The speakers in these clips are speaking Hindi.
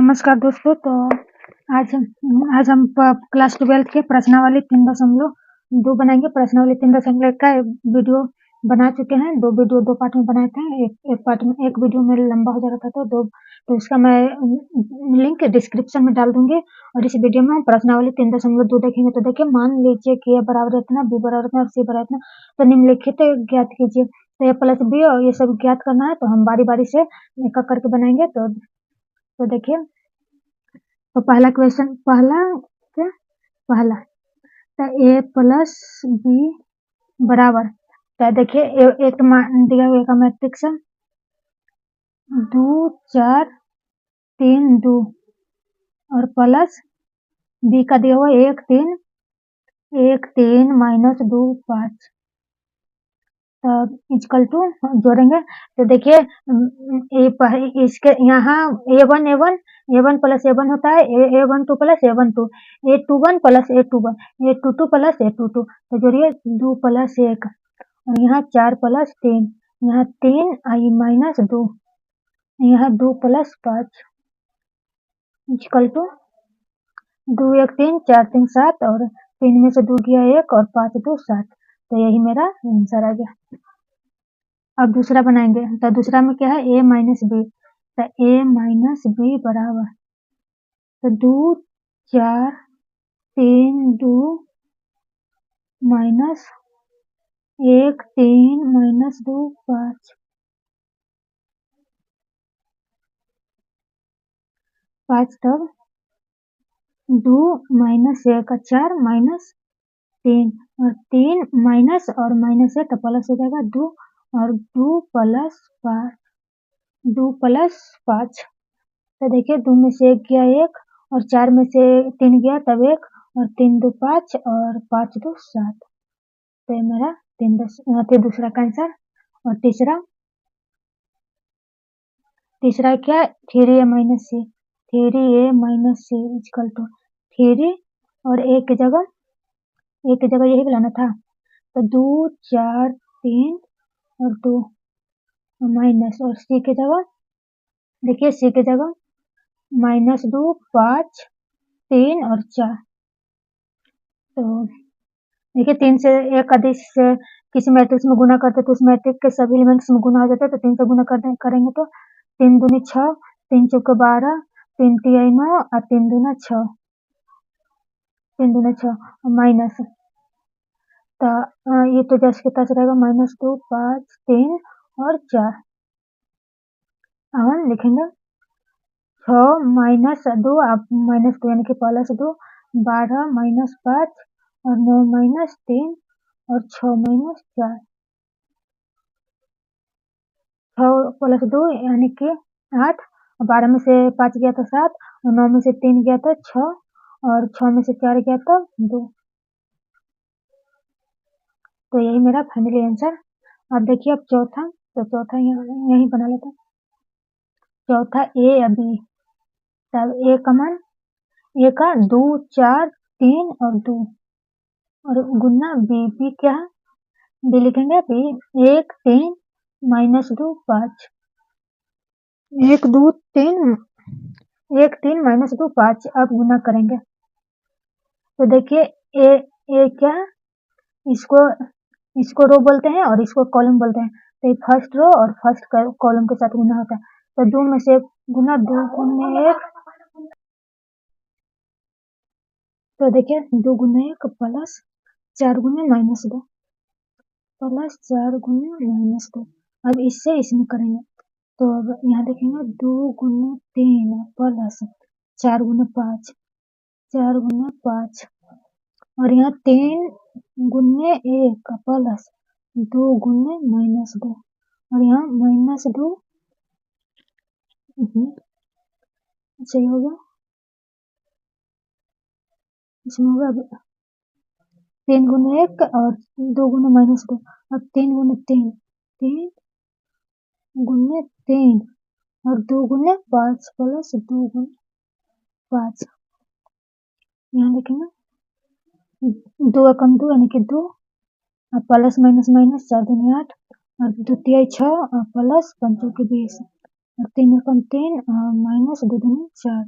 नमस्कार दोस्तों। तो आज हम क्लास 12 के प्रश्नावली 3.2 बनाएंगे। प्रश्नावली 3.1 का वीडियो बना चुके हैं। दो पार्ट में बनाए थे। एक पार्ट में एक वीडियो में लंबा हो जा रहा था, तो उसका मैं लिंक डिस्क्रिप्शन में डाल दूंगी। और इस वीडियो में हम प्रश्नावली 3.2 देखेंगे। तो देखिए, मान लीजिए कि a बराबर इतना, b बराबर इतना और c बराबर इतना, तो निम्नलिखित ज्ञात कीजिए। तो a प्लस b और ये सब ज्ञात करना है, तो हम बारी बारी से एक एक करके बनाएंगे। तो देखिए, तो पहला क्वेश्चन, पहला तो a प्लस b बराबर, तो देखिए एक दिया हुआ का मैट्रिक्स है 2 4 3 2 और प्लस b का दिया हुआ 1 3 माइनस 2 5, इक्वल टू जोड़ेंगे। तो देखिए, इसके यहाँ a1 प्लस a1 होता है a12 plus a12, a21 plus a21, a22 plus a22, तो जोड़िए 2 प्लस 1 और यहाँ 4 प्लस 3, यहाँ 3 आई माइनस 2, यहाँ 2 प्लस 5 इक्वल टू 2 1 3 4 3 7 और 3 में से 2 गया 1 और 5 2 7, तो यही मेरा आंसर आ गया। अब दूसरा बनाएंगे। तो दूसरा में क्या है, a माइनस बी, तो a माइनस बी बराबर, तो 2 4 3 2 माइनस 1 3 माइनस 2 5, 5 तब 2 माइनस 1 4 माइनस 3 और 3 माइनस और माइनस है तो प्लस हो जाएगा 2 और 2 प्लस 5, तो देखिए 2 में से 1 गया 1 और 4 में से 3 गया तब 1 और 3 2 5 और 5 2 7, तो ये मेरा 3 दूसरा का आंसर। और तीसरा क्या, 3a minus c, 3a minus c equal to 3 और एक की जगह यही लाना था, तो 2 4 3 और 2 माइनस, और सी की जगह देखिए, सी की जगह माइनस 2 5 3 और 4, तो देखिए 3 से एक अधिक से किसी मैट्रिक्स में गुना करते तो उस मैट्रिक्स के सभी एलिमेंट्स में गुना हो जाता है, तो 3 से गुना करेंगे तो 3 दूनी 6, 3 चौके 12, 3 तिहाई 9 और 3 दूना 6, 3 दूना 6 माइनस, तो ये तो जैसे के तैसे रहेगा, माइनस 2 5 3 और 4। अब हम लिखेंगे 6 माइनस 2, आप माइनस 2 यानी कि प्लस 2, 12 माइनस 5 और 9 माइनस 3 और 6 माइनस 4, 6 प्लस 2 यानी कि 8, 12 में से 5 गया तो 7 और 9 में से 3 गया तो 6 और 6 में से 4 गया तो 2, तो यही मेरा फाइनली आंसर। अब देखिए, अब चौथा, तो चौथा यही बना लेते हैं। चौथा ए या बी, तब ए का मान, ए का 2 4 3 और 2 और गुना बी क्या है, बी लिखेंगे बी 1 3 माइनस 2 5, 1 2 3 1 3 माइनस 2 5, अब गुना करेंगे। तो देखिए ए क्या है, इसको रो बोलते हैं और इसको कॉलम बोलते हैं, तो ये फर्स्ट रो और फर्स्ट कॉलम के साथ गुना होता है, तो 2 में से गुना 2 गुने 1, तो देखिए 2 गुने 1 प्लस 4 गुने माइनस 2 प्लस 4 गुने माइनस 2, अब इससे इसमें करेंगे, तो अब यहाँ देखेंगे 2 गुने 3 प्लस 4 गुने 5, 4 गुने 5 और यहाँ 3 गुने 1 प्लस 2 गुने माइनस 2 और यहाँ माइनस 2 सही हो गया, इसमें होगा 3 गुने 1 और 2 गुने माइनस 2 और 3 गुने 3 3 गुने 3 और 2 गुने 5 प्लस 2 गुने 5, यहाँ देखेंगे 2 एकम 2 यानी कि 2 और प्लस माइनस माइनस 4 दूनी 8 और 2 तिहाई 6 और प्लस 5 के 20, और 3 एकम 3 माइनस 2 दूनी 4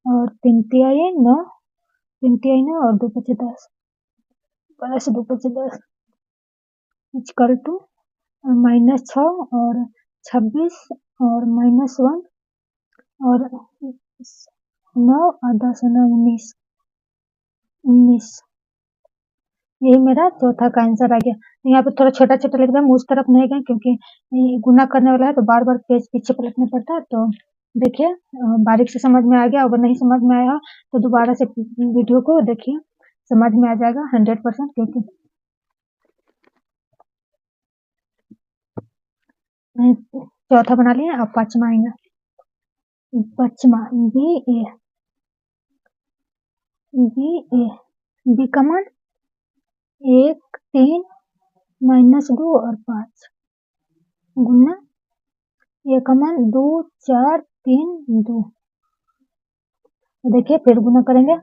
और 3 तिहाई 9 3 तिहाई 9 और 2 पचे 10 प्लस 2 पचे 10 इक्वल टू माइनस 6 और 26 और माइनस 1 और 9 और 10 9 19 19 यही मेरा चौथा का आंसर आ गया। यहाँ पे थोड़ा छोटा छोटा लिख दें, उस तरफ नहीं गए क्योंकि गुना करने वाला है तो बार बार पेज पीछे पलटना पड़ता है। तो देखिए बारीक से समझ में आ गया। अगर नहीं समझ में आया तो दोबारा से वीडियो को देखिए, समझ में आ जाएगा 100%। क्योंकि चौथा बना लिया, अब पांचवा आएगा। पांचवा बी ए बी का मान 1 3 माइनस 2 और 5 गुना ए का मान 2 4 3 2। देखिए फिर गुना करेंगे,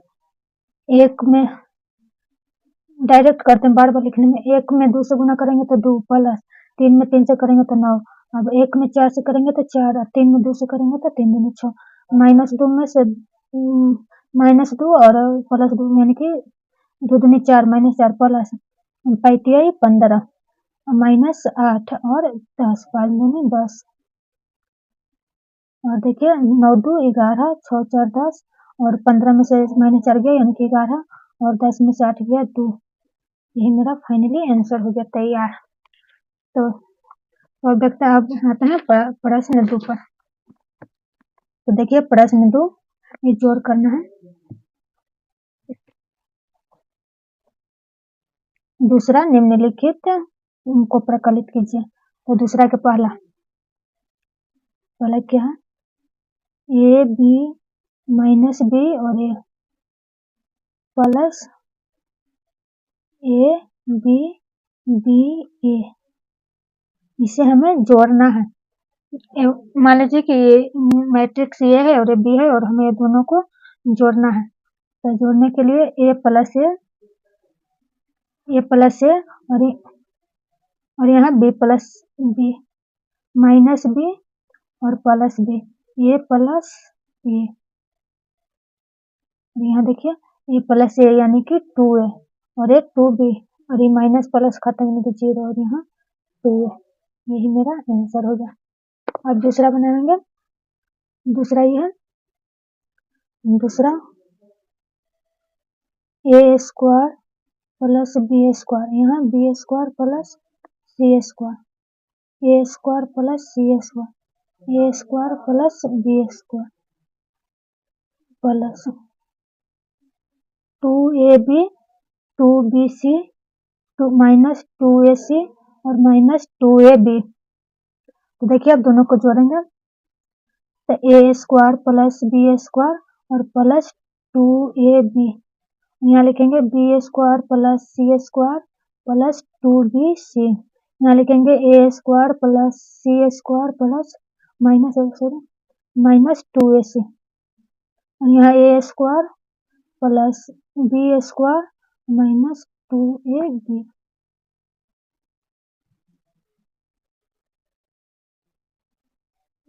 एक में डायरेक्ट करते हैं बार बार लिखने में। एक में 2 से गुना करेंगे तो 2 प्लस 3 में 3 से करेंगे तो 9। अब एक में 4 से करेंगे तो 4 और 3 में 2 से करेंगे तो 3 दूनी 6 माइनस 2 में से माइनस 2 और प्लस 2 यानी कि 2 दूनी 4 माइनस 4 प्लस 5 15 माइनस 8 और 10 5 दूनी 10 और देखिए 9 2 11 6 4 10 और 15 में से माइनस 4 गया यानी कि 11 और 10 में से 8 गया 2। यही मेरा फाइनली आंसर हो गया तैयार। तो और देखते अब आते हैं प्रश्न 2 पर। तो देखिए प्रश्न 2 ये जोड़ करना है। दूसरा निम्नलिखित को प्रकलित कीजिए। तो दूसरा के पहला क्या है, ए बी माइनस बी और ए प्लस ए बी बी ए, इसे हमें जोड़ना है। मान लीजिए कि ये मैट्रिक्स ये है और ये बी है और हमें दोनों को जोड़ना है। तो जोड़ने के लिए ए प्लस ए और यहाँ b plus b minus b और plus b a plus a. यहाँ देखिए ए प्लस ए यानी कि 2a और एक 2b और ये माइनस प्लस खत्म यानी कि 0 और यहाँ 2a। यही मेरा आंसर हो गया। अब दूसरा बनाएंगे। दूसरा ये है, दूसरा A square plus B square, यहाँ B square plus C square A square plus C square A square plus B square plus 2ab 2bc 2 minus 2ac और माइनस 2ab। तो देखिए अब दोनों को जोड़ेंगे तो A square plus B square और प्लस 2ab। यहाँ लिखेंगे B square plus C square plus 2bc। यहाँ लिखेंगे A square plus C square plus minus 2ac और यहाँ A square plus B square minus 2ab।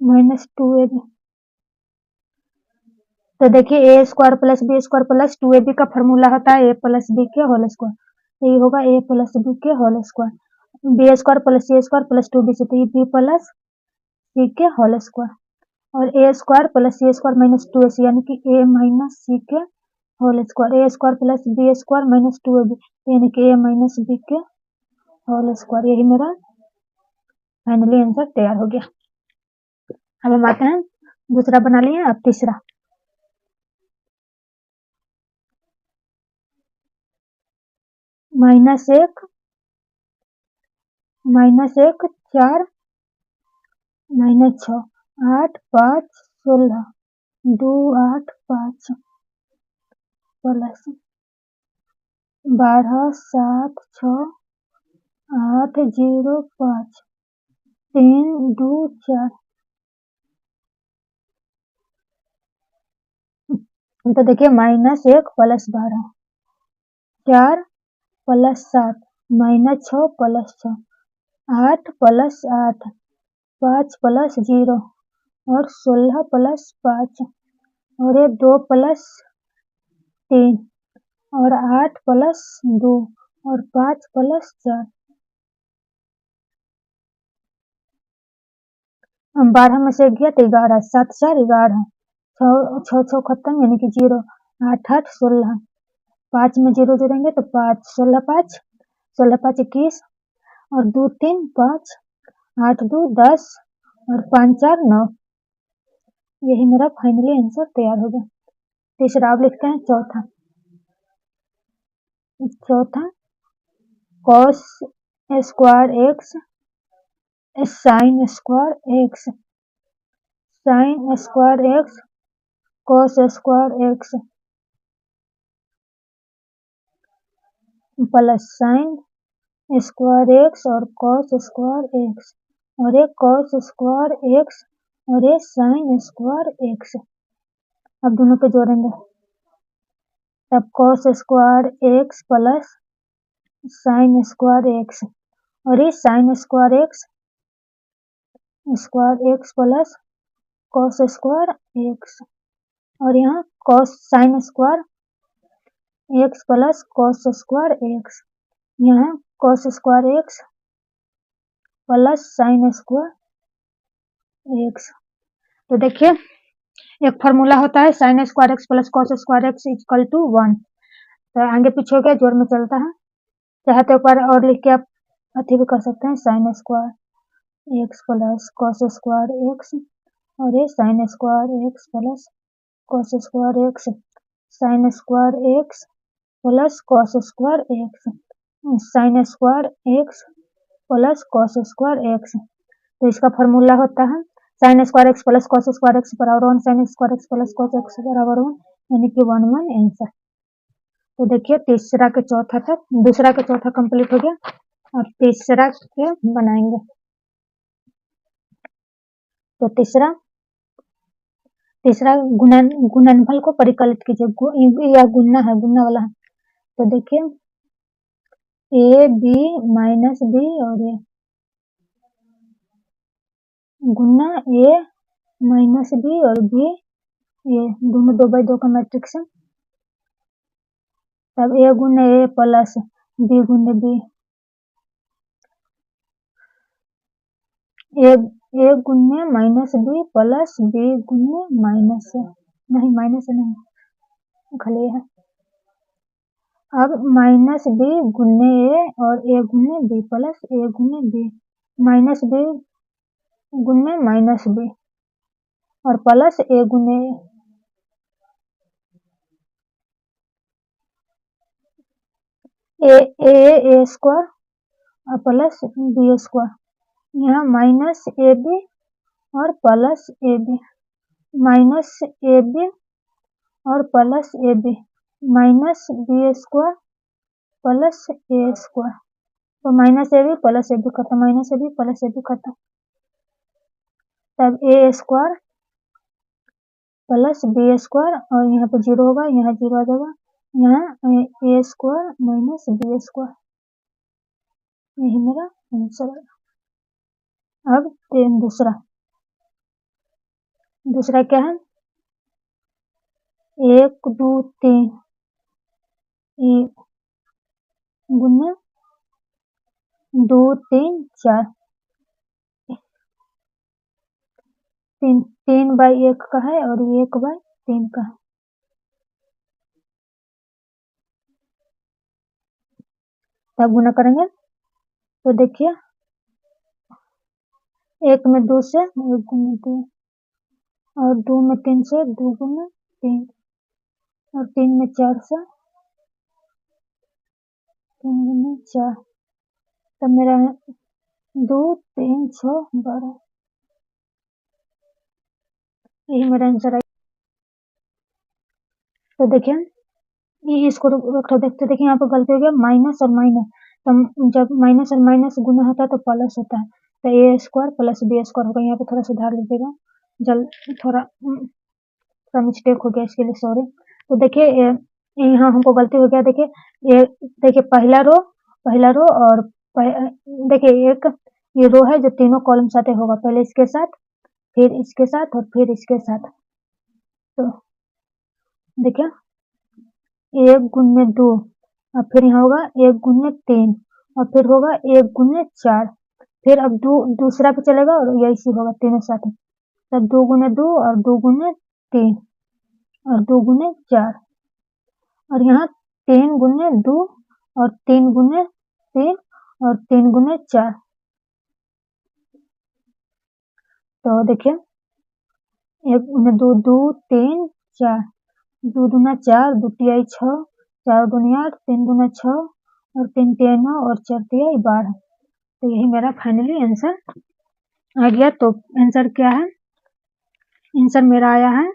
Minus 2ab। तो देखिए A square plus B square plus 2ab का फॉर्मूला होता है ए प्लस बी के होल स्क्वायर। ये होगा ए प्लस बी के whole square B square plus C square plus 2bc, तो ये बी प्लस सी के होल स्क्वायर और A square plus C square minus 2ac यानी कि ए माइनस सी के whole square A square plus B square minus 2ab यानी कि ए माइनस बी के होल स्क्वायर। यही मेरा फाइनली आंसर तैयार हो गया। अब हम आते हैं दूसरा बना लिए। अब तीसरा -1 4 -6 8 5 16 2 8 5 प्लस 12 7 6 8 0 5 3 2 4। तो देखिए -1 plus 12 4 plus 7 -6 plus 6 8 plus 8 5 plus 0 और 16 प्लस 5 और ये 2 प्लस 3 और 8 प्लस 2 और 5 प्लस 4। 12 में से गया तो 11, 7 4 11, 6 6 खत्म यानी कि 0, 8 8 16, 5 में 0 जोड़ेंगे तो 5, 16 5, 16 5 21 और 2 3 5, 8 2 10 और 5 4 9। यही मेरा फाइनली आंसर तैयार हो गया। तीसरा अब लिखते हैं चौथा cos square x sin square x sin square x cos square x plus sin square x और cos स्क्वायर x और ये cos स्क्वायर x और ये sin स्क्वायर x। अब दोनों को जोड़ेंगे तब cos square x plus sin square x और ये sin square x plus cos square x और यहाँ cos sin square x plus cos square x, यहाँ cos square x plus sin square x। तो देखिए एक फार्मूला होता है sin square x plus cos square x equal to 1। तो आगे पीछे हो गया, जोड़ में चलता है। चाहे तो एक बार और लिख के आप अथी भी कर सकते हैं, sin square x plus cos square x और ये sin square x plus cos square x, sin square x plus cos square x, sin square x plus cos square x। तो इसका फार्मूला होता है sin square x plus cos square x बराबर 1 sin square x plus cos x बराबर 1 यानी कि 1 1 आंसर। तो देखिए दूसरा के चौथा कंप्लीट हो गया। अब तीसरा के बनाएंगे। तो तीसरा गुणनफल को परिकलित कीजिए। यह गुणना है, गुणना वाला है। तो देखिए a b माइनस b और a Guna a minus b और b a दोनों 2/2 का मैट्रिक्स है। तब a गुने a प्लस b गुने b, a गुने माइनस b प्लस b गुने माइनस नहीं माइनस नहीं खाली है। अब माइनस b गुने a और a गुने b प्लस a गुने b माइनस b गुने माइनस b और प्लस a गुने a स्क्वायर और प्लस b स्क्वायर, यहाँ माइनस ए बी और plus A B minus A B और plus A B minus B square plus A square. तो minus A B plus A B खत्म, minus A B plus A B खत्म। तब A square plus B square और यहाँ पे 0 होगा, यहाँ 0 आ जाएगा, यहाँ A square minus B square. यही मेरा आंसर है। अब दूसरा क्या है 1 2 3 गुना 2 3 4 3/1 का है और 1/3 का है। तब गुना करेंगे तो देखिए 1 में 2 से 1 गुना 2 और 2 में 3 से 2 गुना 3 और 3 में 4 से 3 गुना 4। तब मेरा 2 3 6 12 यही मेरा आंसर है। तो देखिए इसको देखते देखिए यहाँ पर गलती हो गया, माइनस और माइनस। तो जब माइनस और माइनस गुना होता है तो प्लस होता है, तो A square plus B square होगा। यहाँ पे थोड़ा सुधार लीजिएगा, थोड़ा मिस्टेक हो गया, इसके लिए सॉरी। तो देखिए यहाँ हमको गलती हो गया। देखिए पहला रो और देखिए एक ये रो है जो तीनों कॉलम साथ होगा, पहले इसके साथ फिर इसके साथ और फिर इसके साथ। तो देखिए 1 गुने 2 और फिर यहाँ होगा 1 गुने 3 और फिर होगा 1 गुने 4। फिर अब दूसरा पे चलेगा और यही होगा तीनों साथ। तब 2 गुने 2 और 2 गुने 3 और 2 गुने 4 और यहाँ 3 गुने 2 और 3 गुने 3 और 3 गुने 4। तो देखिए 1 गुने 2 2 3 4 2 दूना 4 2 तिहाई 6 4 दूनी 8 3 दूना 6 और 3 तिहाई 9 और 4 तिहाई 12। तो यही मेरा फाइनली आंसर आ गया। तो आंसर क्या है? आंसर मेरा आया है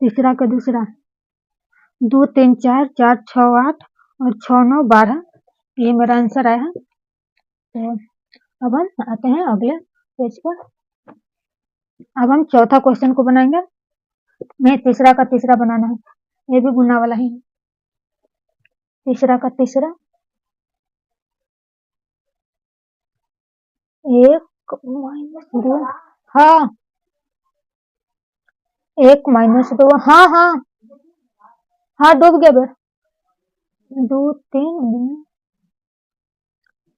तीसरा का दूसरा 2 3 4 4 6 8 और 6 9 12। ये मेरा आंसर आया है। तो अब हम आते हैं अगले पेज पर। अब हम चौथा क्वेश्चन को बनाएंगे। मैं तीसरा का तीसरा बनाना है, ये भी गुना वाला ही है। तीसरा का तीसरा 1 माइनस 2 हाँ 1 माइनस 2 हाँ हाँ हाँ डूब गया बेर 2 3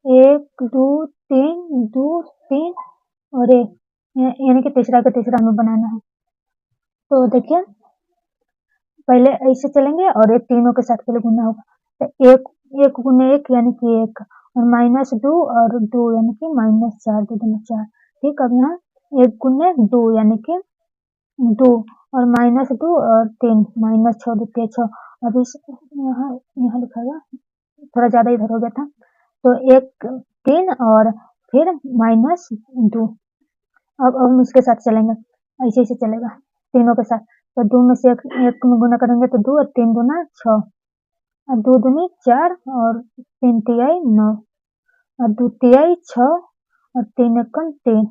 1 2 3 2 3 और 1 यानी कि तीसरा का तीसरा हमें बनाना है। तो देखिए पहले ऐसे चलेंगे और ये तीनों के साथ पहले गुना होगा। तो 1 गुने 1 यानी कि 1 और माइनस 2 और 2 यानी कि माइनस 4 2 दूनी 4। ठीक, अब यहाँ 1 गुने 2 यानी कि 2 और माइनस 2 और 3 माइनस 6 2 तिहाई 6। अब इस यहाँ लिखा हुआ थोड़ा ज्यादा इधर हो गया था। तो 1 3 और फिर माइनस 2। अब हम इसके साथ चलेंगे, ऐसे ऐसे चलेगा तीनों के साथ। तो 2 में से 1 में गुना करेंगे तो 2 और 3 गुना 6 और 2 दूनी 4 और 3 तिहाई 9 और 2 तिहाई 6 और 3 एकम 3।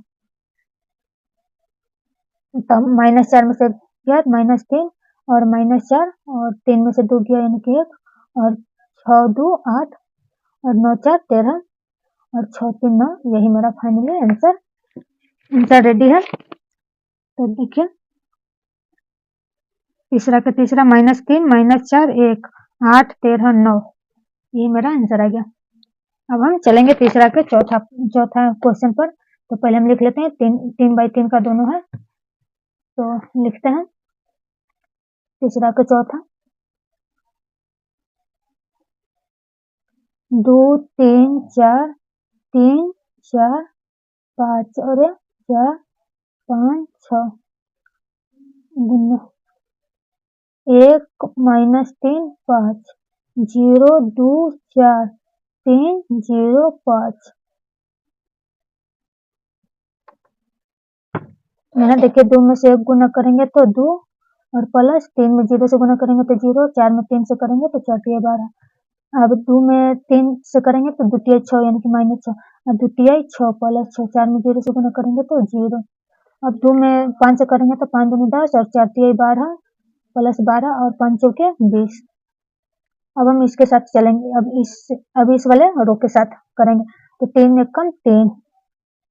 तब माइनस 4 में से गया माइनस 3 और माइनस 4 और 3 में से 2 गया यानी कि 1 और 6 2 8 और 9 4 13 और 6 3 9। यही मेरा फाइनली आंसर रेडी है। तो देखिए तीसरा का तीसरा -3 -4 1 8 13 9। ये मेरा आंसर आ गया। अब हम चलेंगे तीसरा के चौथा क्वेश्चन पर। तो पहले हम लिख लेते हैं 3 बाई 3 का दोनों है। तो लिखते हैं तीसरा का चौथा 2 3 4 3 4 5 और 4 5 6 गुना 1 -3 5 0 2 4 3 0 5। यहाँ देखिए 2 में से 1 गुना करेंगे तो 2 और प्लस 3 में 0 से गुना करेंगे तो 0 4 में 3 से करेंगे तो 4 तिहाई 12। अब 2 में 3 से करेंगे तो 2 तिहाई 6 यानी कि -6 और 2 तिहाई 6 प्लस 6 4 में 0 से गुना करेंगे तो 0। अब 2 में 5 से करेंगे तो 5 दूनी 10 और 4 तिहाई 12 प्लस 12 और 5 चौके 20। अब हम इसके साथ चलेंगे, अब इस वाले रो के साथ करेंगे। तो 3 एकम 3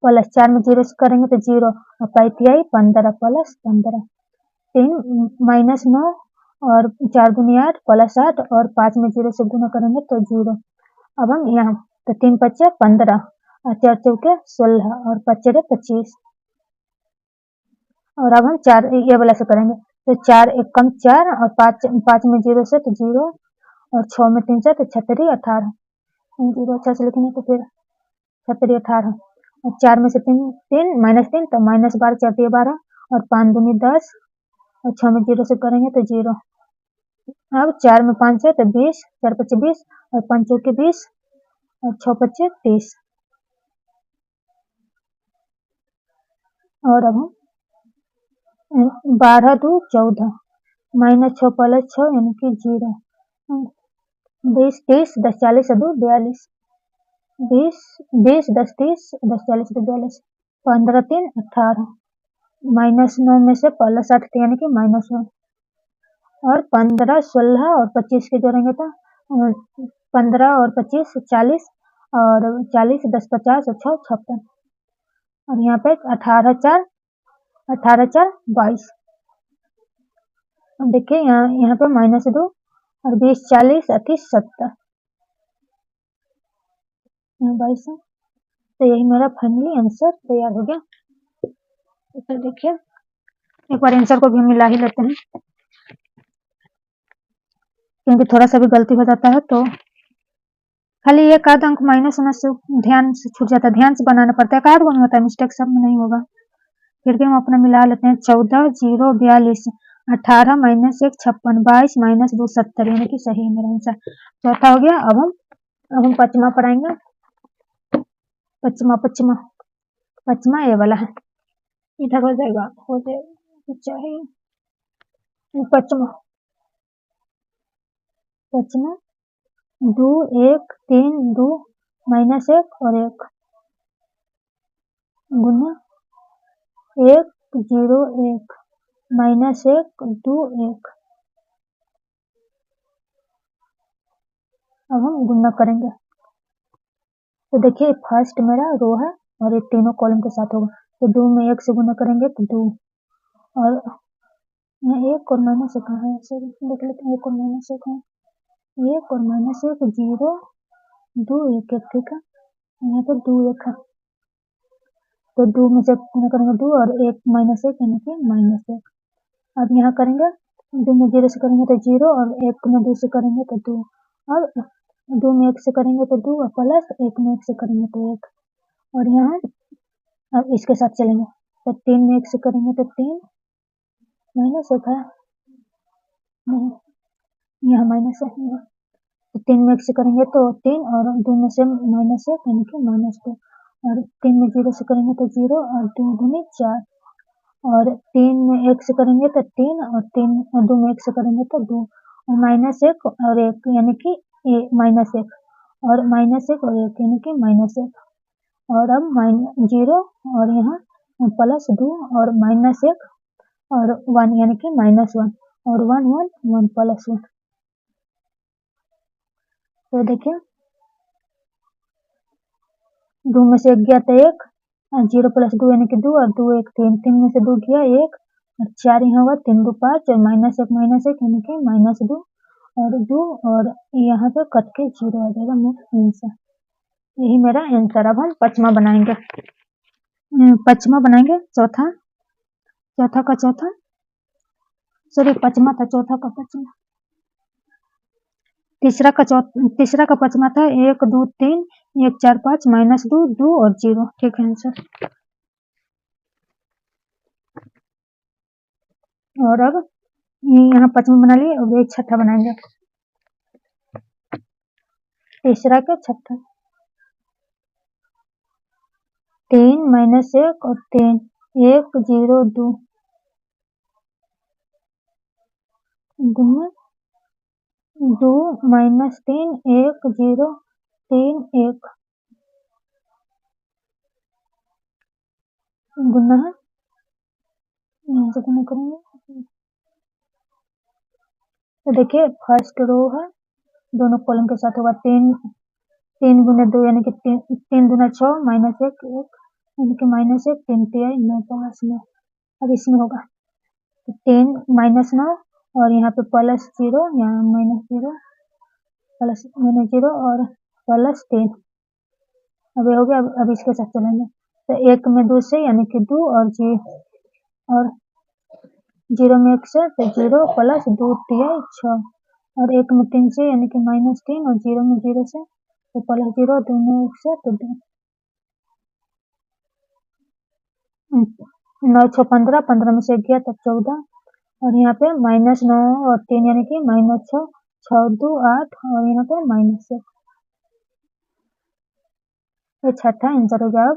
प्लस 4 में 0 से करेंगे तो 0 और 5 तिहाई 15 प्लस 15 3 माइनस 9 और 4 दूनी 8 प्लस 8 और 5 में 0 से गुना करेंगे तो 0। अब हम यहाँ तो 3 पच्चे 15 और 4 चौके 16 और 5 चौके 25। और अब हम 4 ये वाला से करेंगे। तो 4 एकम 4 और 5 में 0 से तो 0 और 6 में 3 से तो 36 18 0 अच्छा से लिखेंगे तो फिर 36 18 और 4 में से 3 -3 तो -12 4 तिहाई 12 और 5 दूनी 10 और 6 में 0 से करेंगे तो 0। अब 4 में 5 है तो 20 4 पच्चे 20 और 5 चौके 20 और 6 पच्चे 30। और अब हम 12 2 14 -6 प्लस 6 यानी कि 0 20 30 10 40 2 42 20 20 10 30 10 40 2 42 15 3 18 -9 में से प्लस 8 यानी कि -1 और 15 16 और 25 के जोड़ेंगे तो 15 और 25 40 और 40 10 50 और 6 56 और यहाँ पे 18 4 18 4 22। अब देखिए यहाँ पे -2 और 20 40 38 70 22 है। तो यही मेरा फाइनली आंसर तैयार हो गया। तो देखिए एक बार आंसर को भी मिला ही लेते हैं, क्योंकि थोड़ा सा भी गलती हो जाता है तो खाली एक आध अंक माइनस होने से ध्यान से छूट जाता है, ध्यान से बनाना पड़ता है, एक आध गुण होता है, मिस्टेक सब में नहीं होगा। फिर भी हम अपना मिला लेते हैं। 14 0 42 18 -1 56 22 -2 70 यानी कि सही है मेरा आंसर। चौथा हो गया। अब हम पचमा पर आएंगे। पचमा ये वाला है, इधर हो जाएगा चाहे पचमा 2 1 3 2 -1 और 1 गुना 1 0 1 -1 2 1। अब हम गुना करेंगे। तो देखिए फर्स्ट मेरा रो है और ये तीनों कॉलम के साथ होगा। तो 2 में 1 से गुना करेंगे तो 2 और यहाँ 1 और -1 है, ऐसे देख लेते हैं। 1 और -1 है, 1 और -1 0 2 1 1 ठीक है। यहाँ पर 2 1 है तो 2 में से गुना करेंगे 2 और 1 -1 यानी कि -1। अब यहाँ करेंगे 2 में 0 से करेंगे तो 0 और 1 में 2 से करेंगे तो 2 और 2 में 1 से करेंगे तो 2 और प्लस 1 में 1 से करेंगे तो 1 और यहाँ अब इसके साथ चलेंगे। तो 3 में 1 से करेंगे तो 3 -1 है, नहीं यहाँ माइनस है। तो 3 में 1 से करेंगे तो 3 और 2 में से -1 यानी कि -2 और 3 में 0 से करेंगे तो 0 और 2 दूनी 4 और 3 में 1 से करेंगे तो 3 और 3 और 2 में 1 से करेंगे तो 2 और -1 और 1 यानी कि -1 और -1 और 1 यानी कि -1 और अब -0 और यहाँ +2 और -1 और 1 यानी कि -1 और 1 1 1 +1। तो देखिए 2 में से 1 गया तो 1 और 0 + 2 यानी कि 2 और 2 1 3 3 में से 2 गया 1 और 4 यहाँ होगा 3 2 5 और -1 यानी कि -2 और 2 और यहाँ पे कट के 0 आ जाएगा मेरा आंसर। यही मेरा आंसर। अब हम पचमा बनाएंगे। चौथा का चौथा सॉरी पचमा था, चौथा का पचमा। तीसरा का पचमा था 1 2 3 1 4 5 -2 2 और 0 ठीक है आंसर। और अब यहाँ पचमा बना लिए, अब एक छठा बनाएंगे। तीसरा का छठा 3 -1 और 3 1 0 2 गुना 2 -3 1 0 3 1 गुना है, यहाँ से गुना करेंगे। तो देखिए फर्स्ट रो है, दोनों कॉलम के साथ होगा 3 गुना 2 यानी कि 3 गुना 6 -1 1 यानी कि -1 3 3 9 5 9। अब इसमें होगा तो 3 -9 और यहाँ पे +0 यहाँ -0 प्लस -0 और +3। अब ये हो गया। अब इसके साथ चलेंगे तो 1 में 2 से यानी कि 2 और 0 में 1 से तो 0 + 2 3 6 और 1 में 3 से यानी कि -3 और 0 में 0 से तो +0 2 में 1 से तो 2 9 6 15 15 में से 1 गया तो 14 और यहाँ पे -9 और 3 यानी कि -6 6 2 8 और यहाँ पे -1। ये छठा आंसर हो गया।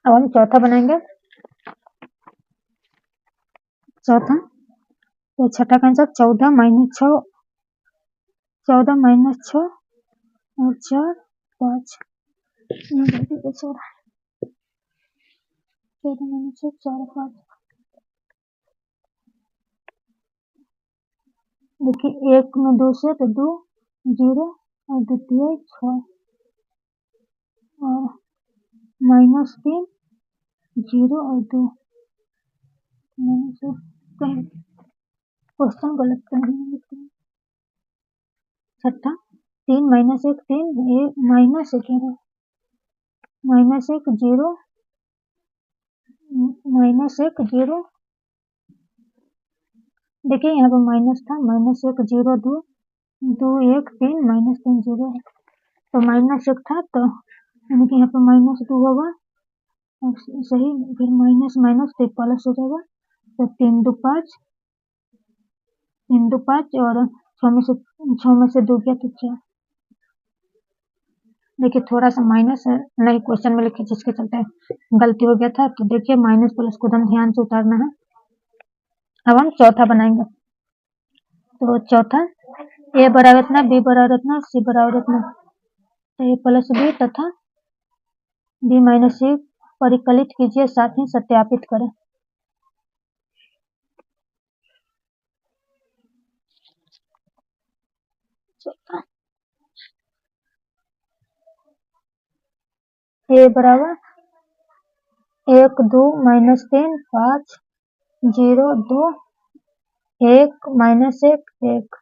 अब हम चौथा बनाएंगे। चौथा तो छठा का आंसर 14 -6 और 4 5 14 -6 4 5। देखिए 1 में 2 से तो 2 0 और द्वितीय 6 और -3 0 और 2 क्वेश्चन गलत करेंगे। छठा 3 -1 3 -1 -1 0 -1 0। देखिए यहाँ पे माइनस था, -1 0 2 2 1 3 -3 0 है, तो -1 था तो यानी कि यहाँ पे -2 होगा और सही, फिर माइनस माइनस तो प्लस हो जाएगा, तो 3 2 5 3 2 5 और 6 में से 2 गया तो 4। देखिए थोड़ा सा माइनस नहीं क्वेश्चन में लिखे जिसके चलते गलती हो गया था, तो देखिए माइनस प्लस को एकदम ध्यान से उतारना है। अब हम चौथा बनाएंगे, तो चौथा ए बराबर इतना, बी बराबर इतना, सी बराबर इतना, तो ए प्लस बी तथा बी माइनस सी परिकलित कीजिए, साथ ही सत्यापित करें। ए बराबर 1 2 -3 5 0 2 1 -1 1।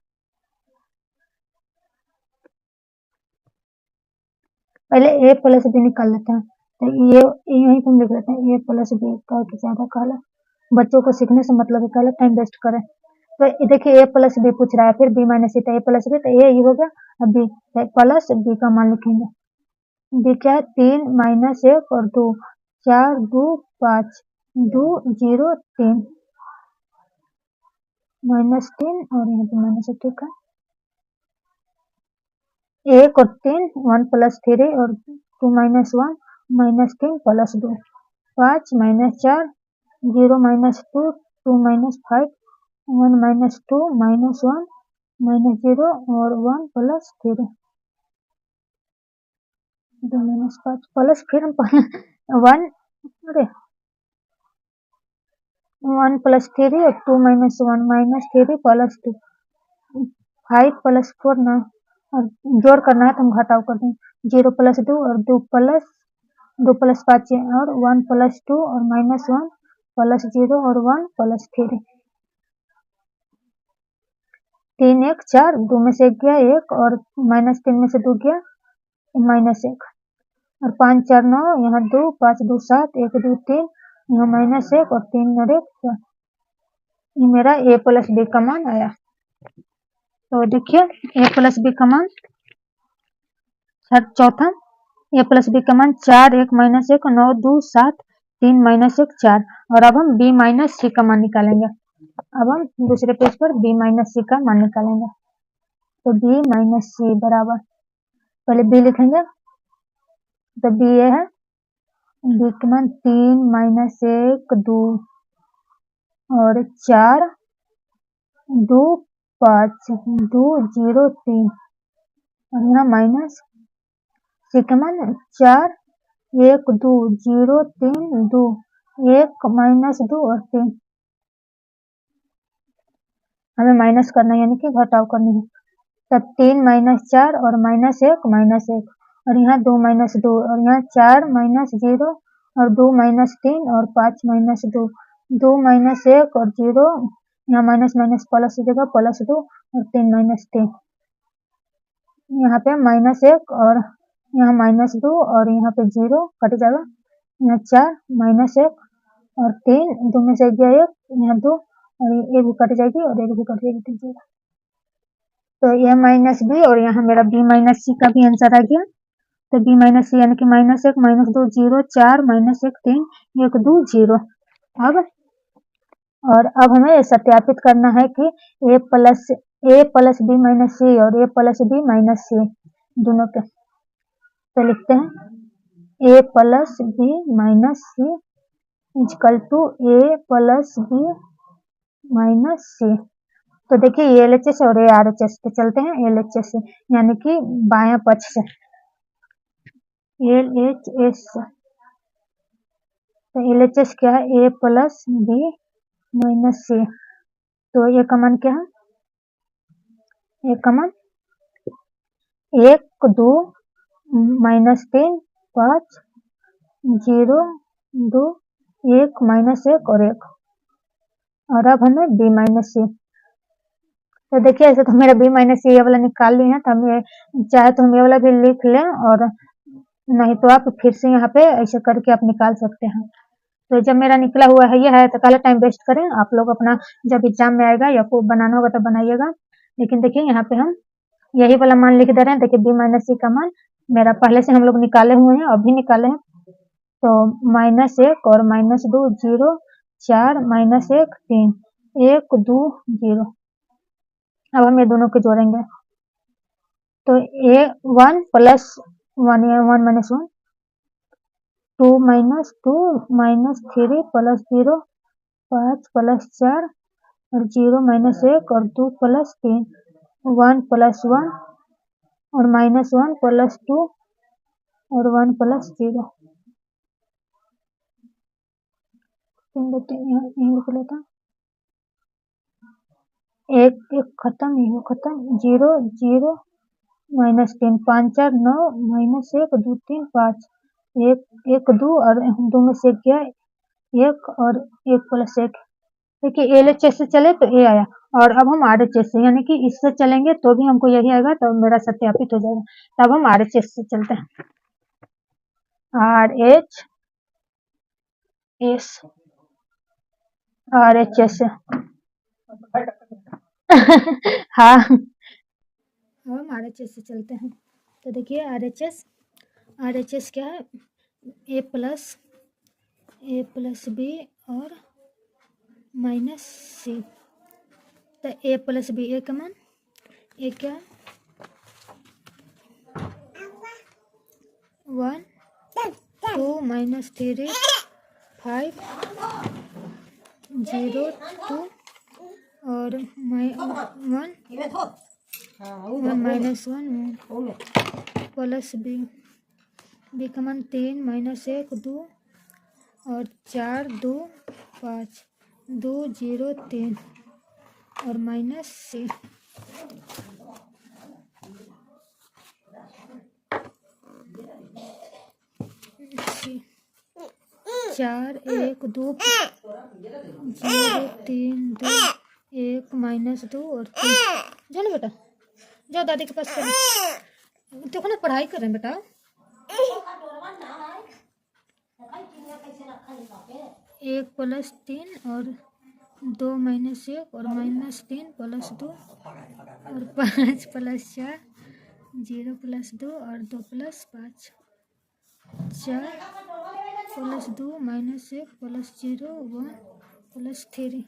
पहले ए प्लस बी निकाल लेते हैं, तो ये यहीं पर लिख लेते हैं ए प्लस बी का ज्यादा काला, बच्चों को सीखने से मतलब है, पहले टाइम वेस्ट करें। तो देखिए ए प्लस बी पूछ रहा है, फिर बी माइनस सी, तो ए प्लस बी, तो ए ये हो गया, अब बी प्लस बी का मान लिखेंगे, बी क्या है 3 -1 और 2 4 2 5 2 0 3 -3 और यहाँ पे माइनस, ठीक है, 1 और 3 1 + 3 और 2 - 1 -3 + 2 5 - 4 0 -2 2 - 5 1 -2 -1 -0 और 1 + 3 2 -5 प्लस, फिर हम 1 अरे 1 + 3 और 2 - 1 -3 + 2 5 + 4 9 और जोड़ करना है तो हम घटाव कर देंगे, 0 + 2 और 2 + 5 और 1 + 2 और -1 + 0 और 1 + 3 3 1 4 2 में से 1 गया 1 और -3 में से 2 गया -1 और 5 4 9 यहाँ 2 5 2 7 1 2 3 यहाँ -1 और 3 और 1 4। ये मेरा a + b का मान आया। तो देखिए a + b का मान चौथा a + b का मान 4 1 -1 9 2 7 3 -1 4। और अब हम b - c का मान निकालेंगे। अब हम दूसरे पेज पर b - c का मान निकालेंगे, तो b - c बराबर, पहले b लिखेंगे, तो b ये है, b का मान 3 -1 2 और 4 2 5 2 0 3 और यहाँ माइनस, सी का मान 4 1 2 0 3 2 1 -2 और 3, हमें माइनस करना है यानी कि घटाव करनी है, तब 3 -4 और -1 -1 और यहाँ 2 -2 और यहाँ 4 -0 और 2 -3 और 5 -2 2 -1 और 0 यहाँ माइनस माइनस प्लस हो जाएगा +2 और 3 -3 यहाँ पे -1 और यहाँ -2 और यहाँ पे 0 कट जाएगा, यहाँ 4 -1 और 3 2 में से गया 1 यहाँ 2 और ये भी कट जाएगी और ये भी कट जाएगी, ठीक है। तो यह -b और यहाँ मेरा b - c का भी आंसर आ गया। तो b - c यानी कि -1 -2 0 4 -1 3 1 2 0। अब हमें सत्यापित करना है कि a + b - c और a + b - c दोनों के, तो लिखते हैं a + b - c = a + b - c। तो देखिए ये LHS और ये RHS पे चलते हैं, LHS से यानी कि बायां पक्ष से, LHS, तो LHS क्या है a + b - c, तो ये का मान क्या है, ये का मान 1 2 -3 5 0 2 1 माइनस 1 और 1, और अब हमें b माइनस सी। तो देखिए ऐसे तो मेरा b माइनस सी ये वाला निकाल लिए हैं, तो हम ये चाहे तो हम ये वाला भी लिख लें, और नहीं तो आप फिर से यहाँ पे ऐसे करके आप निकाल सकते हैं। तो जब मेरा निकला हुआ है ये है, तो काला टाइम वेस्ट करें, आप लोग अपना जब एग्जाम में आएगा या कोई बनाना होगा तो बनाइएगा। लेकिन देखिए यहाँ पे हम यही वाला मान लिख दे रहे हैं। देखिए b माइनस सी का मान मेरा पहले से हम लोग निकाले हुए हैं, अभी निकाले हैं। तो -1 और -2 0, 4 -1 3, 1 2 0। अब हम ये दोनों को जोड़ेंगे, तो a 1 plus 1, 1 minus 1, 2 minus 2 minus 3 plus 0, 5 plus 4 और 0 माइनस 1 और 2 प्लस 3, 1 प्लस 1 और -1 प्लस 2 और 1 प्लस 0। 3 यहीं लिख लेता, एक खत्म, ये खत्म, 0 0 -3, 5 4 9 -1 2 3 5, 1 1 2 और 2 में से गया 1 और 1 प्लस 1। देखिए एलएचएस से चले तो ए आया, और अब हम आरएचएस से, यानी कि इससे चलेंगे तो भी हमको यही आएगा, तो मेरा सत्यापित हो जाएगा। तब हम आरएचएस से चलते हैं, आरएचएस हाँ, अब हम आरएचएस से चलते हैं। तो देखिए आरएचएस क्या है, ए प्लस बी और माइनस सी। तो ए प्लस बी, ए का मान ए क्या 1 2 माइनस 3 5 0 2 और 1 माइनस 1 प्लस बी का मान 3 -1 2 और 4 2 5 2 0 3 और माइनस सी। 4 1 2 0 3 2 1 -2 और 3। जाओ ना बेटा, जाओ दादी के पास करो, देखो ना पढ़ाई कर रहे हैं बेटा। 1 प्लस 3 और 2 -1 और -3 प्लस 2 और 5 प्लस 4, 0 प्लस 2 और 2 plus 5, 4 plus 2 -1 plus 0 1 plus 3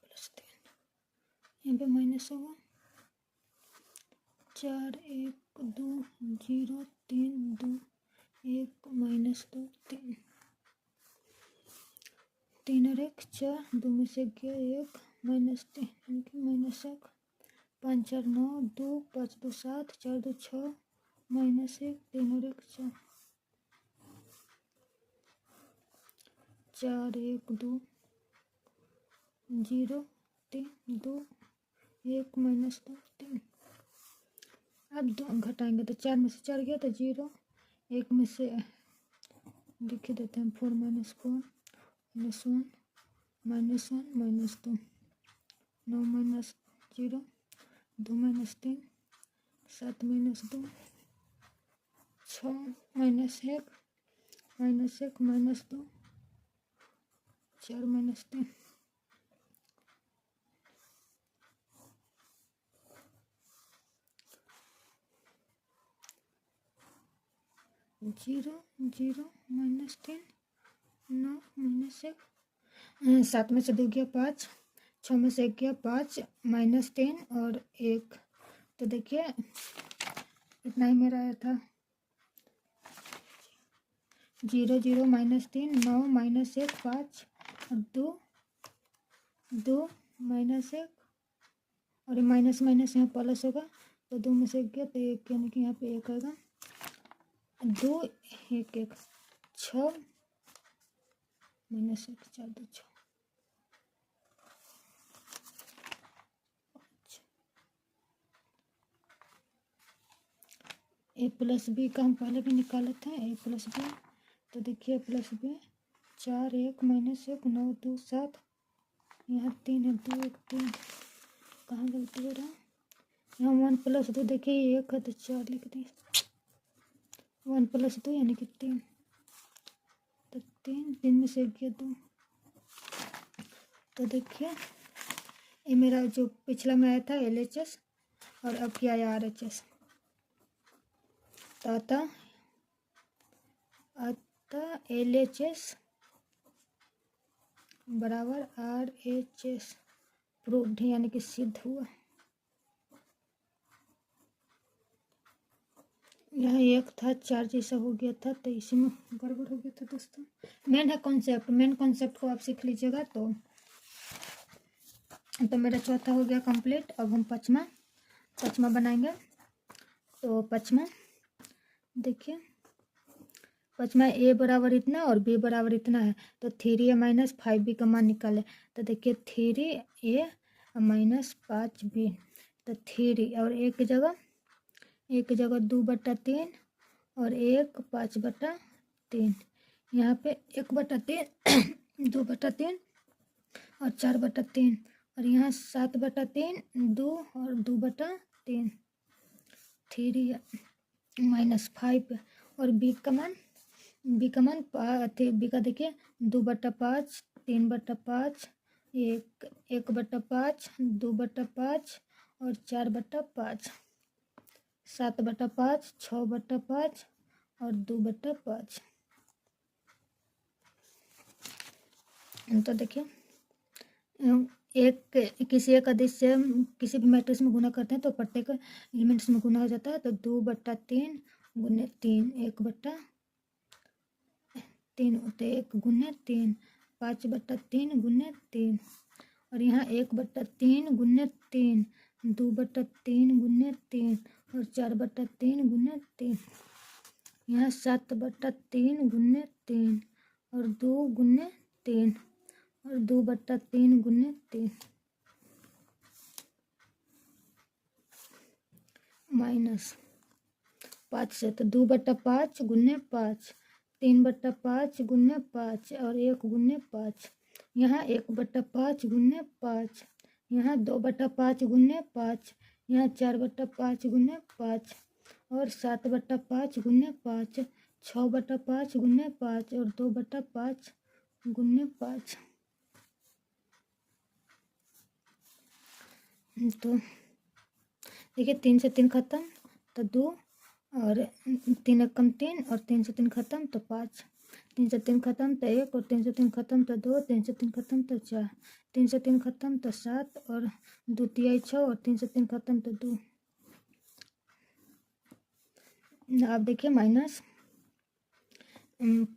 plus 3, यहाँ पे माइनस होगा। 4 1 2 0 3 2 1 -2 3, 3 और 1 4, 2 में से गया 1 -3 -1, 5 4 9 2 5 2 7 4 2 6 -1 3 और 1 4, 4 1 2 0 3 2 1 -2 3। अब 2 घटाएंगे तो 4 में से 4 गया तो 0, 1 में से लिख देते हैं 4 -4 -1 -1 -2, 9 -0 2 -3 7 -2 6 -1 -1 -2 4 -3। 0 0 -3 9 -1, 7 में से 2 गया 5, 6 में से 1 गया 5 -3 और 1। तो देखिए इतना ही मेरा आया था। 0 0 -3 9 -1 5 और 2 2 -1 और माइनस माइनस यहाँ प्लस होगा, तो 2 में से 1 गया तो 1, यानी कि यहाँ पे 1 आएगा। 2 1 1 6 -1 4 2 6। ए प्लस बी का हम पहले भी निकाले थे, ए प्लस बी। तो देखिए प्लस बी 4 1 माइनस 1 9 2 7, यहाँ 3 है 2 1 3, कहाँ गलती हो रहा है, यहाँ 1 प्लस 2 देखिए 1 है तो 4 लिख दी, 1 प्लस 2 यानी कि 3, तो 3 में से 1 गया 2। तो देखिए ये मेरा जो पिछला में आया था LHS और अब क्या आया RHS। तो अतः LHS बराबर RHS प्रूव्ड, यानी कि सिद्ध हुआ। यहाँ 1 था 4 जैसा हो गया था, तो इसी में गड़बड़ हो गया था दोस्तों। मेन है कॉन्सेप्ट, मेन कॉन्सेप्ट को आप सीख लीजिएगा तो मेरा चौथा हो गया कंप्लीट। अब हम पचमा बनाएंगे। तो पचमा देखिए, पचमा A बराबर इतना और B बराबर इतना है, तो 3A माइनस 5B का मान निकाले। तो देखिए 3A माइनस 5B, तो 3 और 1 की जगह 2/3 और 1 5/3, यहाँ पे 1/3 2/3 और 4/3, और यहाँ 7/3 2 और 2/3, 3 माइनस 5 और B का मान बी का देखिए 2/5 3/5 1/5 2/5 और 4/5 7/5 6/5 और 2/5। तो देखिए किसी एक अदिश से किसी भी मैट्रिक्स में गुना करते हैं तो प्रत्येक एलिमेंट्स में गुना हो जाता है। तो 2/3 गुने 3 1/3 होते 1 गुने 3 5/3 गुने 3, और यहाँ 1/3 गुने 3 2/3 गुने 3 और 4/3 गुने 3, यहाँ 7/3 गुने 3 और 2 गुने 3 और 2/3 गुने 3 माइनस 5 से, तो 2/5 गुने 5 3/5 गुने 5 और 1 गुने 5, यहाँ 1/5 गुने 5, यहाँ 2/5 गुने 5, यहाँ 4/5 गुने 5 और 7/5 गुने 5 6/5 गुने 5 और 2/5 गुने 5। तो देखिए 3 से 3 खत्म तो 2 और 3 एकम 3 और 3 से 3 खत्म तो 5, 3 से 3 खत्म तो 1 और 3 से 3 खत्म तो 2, 3 से 3 खत्म तो 4, 3 से 3 खत्म तो 7 और 2 तिहाई 6 और 3 से 3 खत्म तो 2। आप देखिए माइनस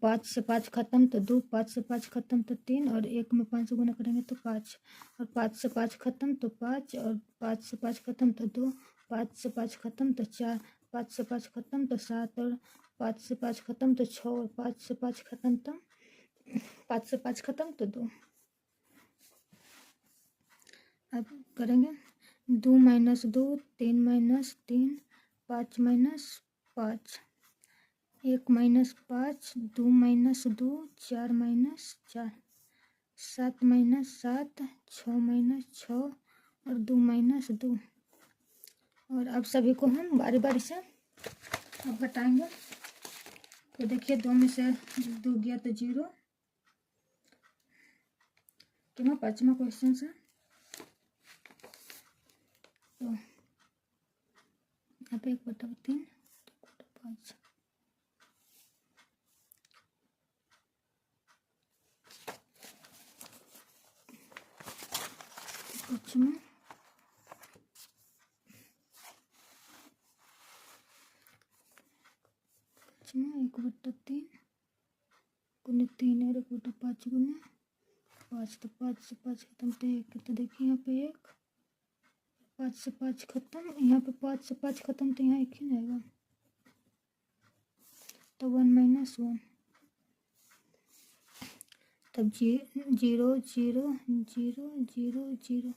5 से 5 खत्म तो 2, 5 से 5 खत्म तो 3 और 1 में 5 से गुना करेंगे तो 5, और 5 से 5 खत्म तो 5 और 5 से 5 खत्म तो 2, 5 से 5 खत्म तो 4, 5 से 5 खत्म तो 7 और 5 से 5 खत्म तो 6 और 5 से 5 खत्म तो 2। अब करेंगे 2 minus 2 3 minus 3 5 minus 5 1 minus 5 2 minus 2 4 minus 4 7 minus 7 6 minus 6 और 2 माइनस 2। और अब सभी को हम बारी बारी से अब घटाएंगे। तो देखिए 2 में से 2 गया तो 0। क्यों 5वां क्वेश्चन से तो यहाँ पे 1/3 5 5वां 1/3 गुने 3 और 1/5 गुने 5, तो 5 से 5 खत्म तो 1, तो देखिए यहाँ पे 1 5 से 5 खत्म, यहाँ पे 5 से 5 खत्म तो यहाँ 1 ही रहेगा, तो 1 माइनस 1, तब 0 0 0 0 0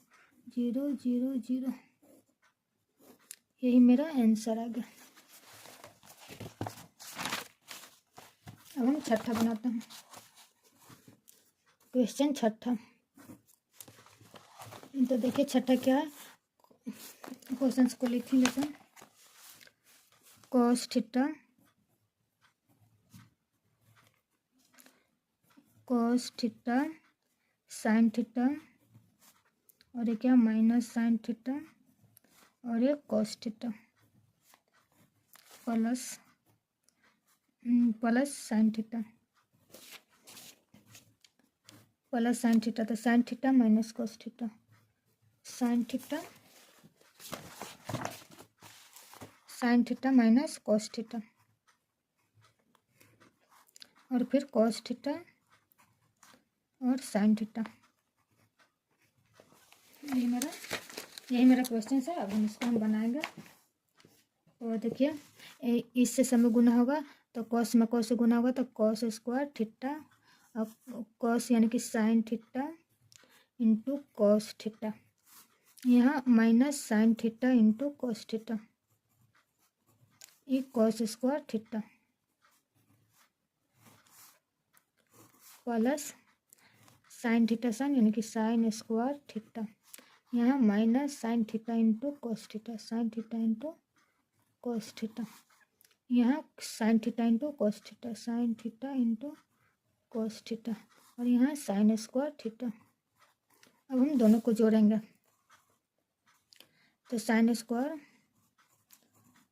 0 0 0, यही मेरा आंसर आ गया। अब हम छठा बनाते हैं। क्वेश्चन छठा, तो देखिए छठा क्या है, क्वेश्चंस को लिख लेते हैं। Cos theta, cos theta, sine theta, और ये क्या माइनस साइन थीटा, और ये cos theta, plus sine theta, plus sine theta, तो sine theta minus cos theta, sine theta, sine theta minus cos theta, और फिर कॉस थीटा और साइन थीटा। यही मेरा क्वेश्चन है। अब हम इसको बनाएंगे। तो देखिए इससे समय गुना होगा तो कॉस में कॉस से गुना होगा तो कॉस स्क्वायर थीटा, और कॉस यानी कि sine theta into cos theta, यहाँ minus sine theta into cos theta, ये cos square theta, plus sine theta sine यानी कि साइन स्क्वायर थीटा, यहाँ minus sine theta into cos theta, sine theta into cos theta, यहाँ sine theta into cos theta, sine theta into cos theta, और यहाँ साइन स्क्वायर थीटा। अब हम दोनों को जोड़ेंगे तो sine square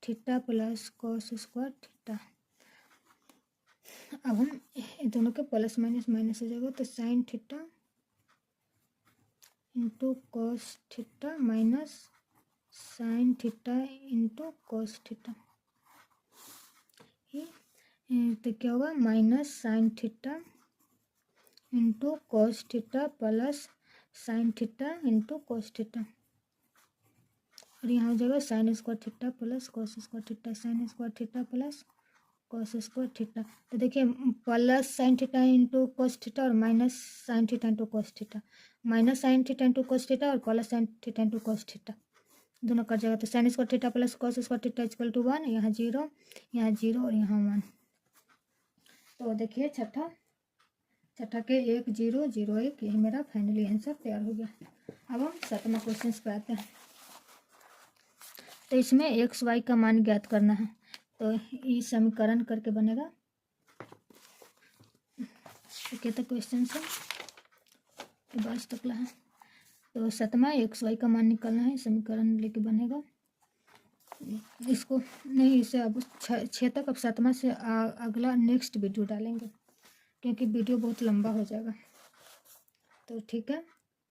theta plus cos square theta. अब हम दोनों के प्लस माइनस माइनस हो जाएगा तो sine theta into cos theta minus sine theta into cos theta, तो क्या होगा minus sine theta into cos theta plus sine theta into cos theta, और यहाँ हो जाएगा sine square theta plus cos square theta, sine square theta plus cos square theta. तो देखिए plus sine theta into cos theta और minus sine theta into cos theta, minus sine theta into cos theta और plus sine theta into cos theta, दोनों कट जाएगा तो sine square theta plus cos square theta equal to 1, यहाँ 0 और यहाँ 1। तो देखिए छठा के 1 0 0 1, यही मेरा फाइनली आंसर तैयार हो गया। अब हम सातवां क्वेश्चन पे आते हैं। तो इसमें एक्स वाई का मान ज्ञात करना है, तो ये समीकरण करके बनेगा। तो कहते क्वेश्चन से 22 तक है, तो सातवां एक्स वाई का मान निकालना है, समीकरण लेके बनेगा। इसको नहीं, इसे अब 6 तक, अब सातवां से अगला नेक्स्ट वीडियो डालेंगे क्योंकि वीडियो बहुत लंबा हो जाएगा। तो ठीक है।